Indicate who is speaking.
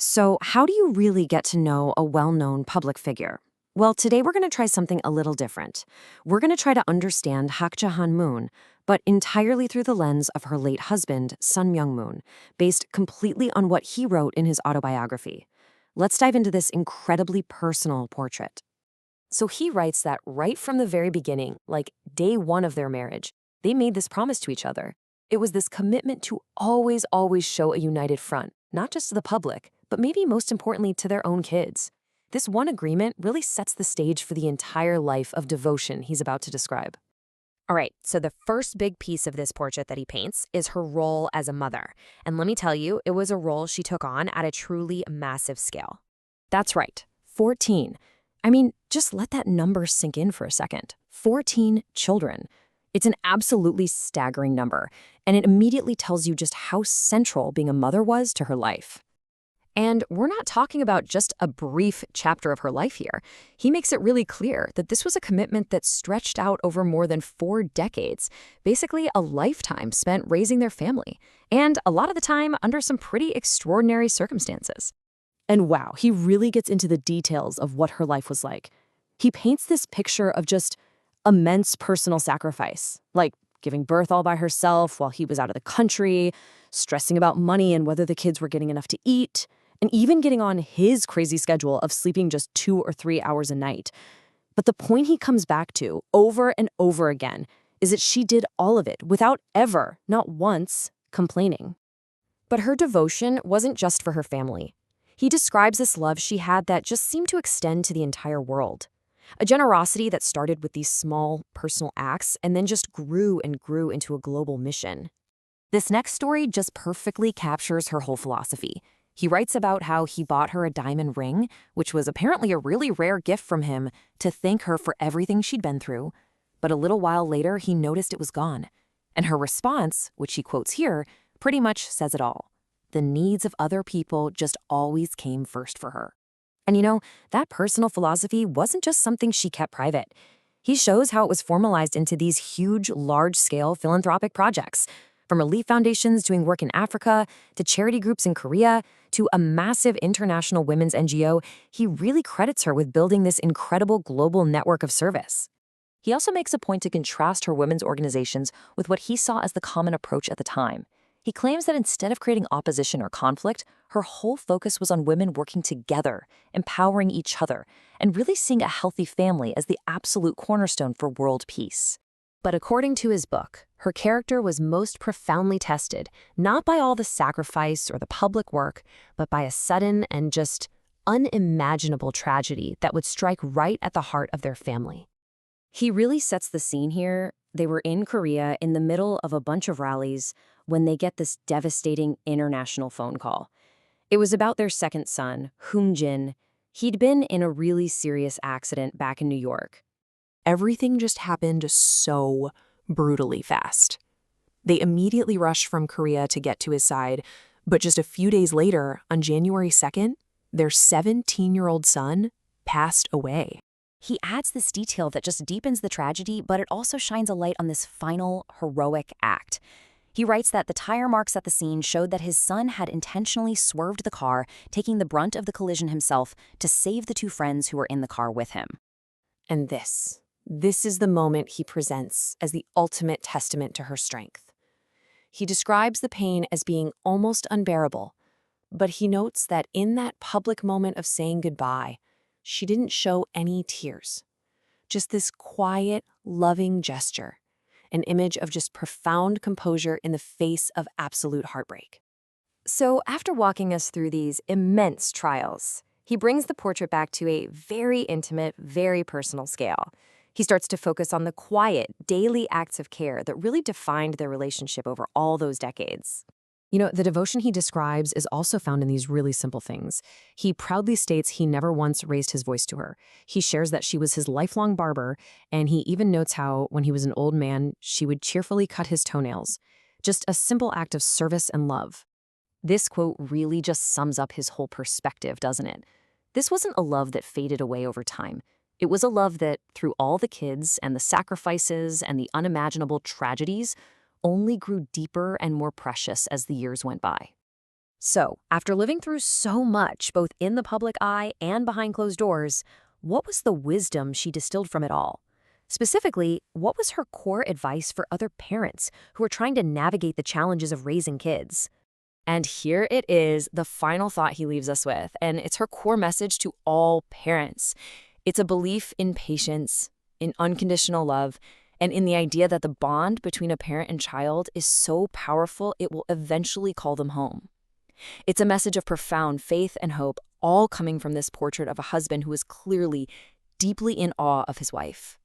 Speaker 1: So, how do you really get to know a well known public figure? Well, today we're going to try something a little different. We're going to try to understand Hak Ja Han Moon, but entirely through the lens of her late husband, Sun Myung Moon, based completely on what he wrote in his autobiography. Let's dive into this incredibly personal portrait. So, he writes that right from the very beginning, like day one of their marriage, they made this promise to each other. It was this commitment to always show a united front, not just to the public, but maybe most importantly to their own kids. This one agreement really sets the stage for the entire life of devotion he's about to describe.
Speaker 2: All right, so the first big piece of this portrait that he paints is her role as a mother. And let me tell you, it was a role she took on at a truly massive scale.
Speaker 1: That's right, 14. I mean, just let that number sink in for a second. 14 children. It's an absolutely staggering number, and it immediately tells you just how central being a mother was to her life. And we're not talking about just a brief chapter of her life here. He makes it really clear that this was a commitment that stretched out over more than 4 decades, basically a lifetime spent raising their family, and a lot of the time under some pretty extraordinary circumstances. And wow, he really gets into the details of what her life was like. He paints this picture of just immense personal sacrifice, like giving birth all by herself while he was out of the country, stressing about money and whether the kids were getting enough to eat, and even getting on his crazy schedule of sleeping just 2 or 3 hours a night. But the point he comes back to over and over again is that she did all of it without ever, not once, complaining. But her devotion wasn't just for her family. He describes this love she had that just seemed to extend to the entire world. A generosity that started with these small, personal acts and then just grew and grew into a global mission. This next story just perfectly captures her whole philosophy. He writes about how he bought her a diamond ring, which was apparently a really rare gift from him, to thank her for everything she'd been through. But a little while later, he noticed it was gone. And her response, which he quotes here, pretty much says it all. The needs of other people just always came first for her. And that personal philosophy wasn't just something she kept private. He shows how it was formalized into these huge, large-scale philanthropic projects, from relief foundations doing work in Africa, to charity groups in Korea, to a massive international women's NGO. He really credits her with building this incredible global network of service. He also makes a point to contrast her women's organizations with what he saw as the common approach at the time. He claims that instead of creating opposition or conflict, her whole focus was on women working together, empowering each other, and really seeing a healthy family as the absolute cornerstone for world peace. But according to his book, her character was most profoundly tested, not by all the sacrifice or the public work, but by a sudden and just unimaginable tragedy that would strike right at the heart of their family. He really sets the scene here. They were in Korea in the middle of a bunch of rallies when they get this devastating international phone call. It was about their second son, Jin. He'd been in a really serious accident back in New York. Everything just happened so brutally fast. They immediately rushed from Korea to get to his side, but just a few days later, on January 2nd, their 17-year-old son passed away. He adds this detail that just deepens the tragedy, but it also shines a light on this final, heroic act. He writes that the tire marks at the scene showed that his son had intentionally swerved the car, taking the brunt of the collision himself to save the 2 friends who were in the car with him. And this is the moment he presents as the ultimate testament to her strength. He describes the pain as being almost unbearable, but he notes that in that public moment of saying goodbye, she didn't show any tears. Just this quiet, loving gesture, an image of just profound composure in the face of absolute heartbreak. So after walking us through these immense trials, he brings the portrait back to a very intimate, very personal scale. He starts to focus on the quiet, daily acts of care that really defined their relationship over all those decades. The devotion he describes is also found in these really simple things. He proudly states he never once raised his voice to her. He shares that she was his lifelong barber, and he even notes how, when he was an old man, she would cheerfully cut his toenails. Just a simple act of service and love. This quote really just sums up his whole perspective, doesn't it? This wasn't a love that faded away over time. It was a love that, through all the kids and the sacrifices and the unimaginable tragedies, only grew deeper and more precious as the years went by.
Speaker 2: So, after living through so much, both in the public eye and behind closed doors, what was the wisdom she distilled from it all? Specifically, what was her core advice for other parents who are trying to navigate the challenges of raising kids?
Speaker 1: And here it is, the final thought he leaves us with, and it's her core message to all parents. It's a belief in patience, in unconditional love, and in the idea that the bond between a parent and child is so powerful it will eventually call them home. It's a message of profound faith and hope, all coming from this portrait of a husband who is clearly deeply in awe of his wife.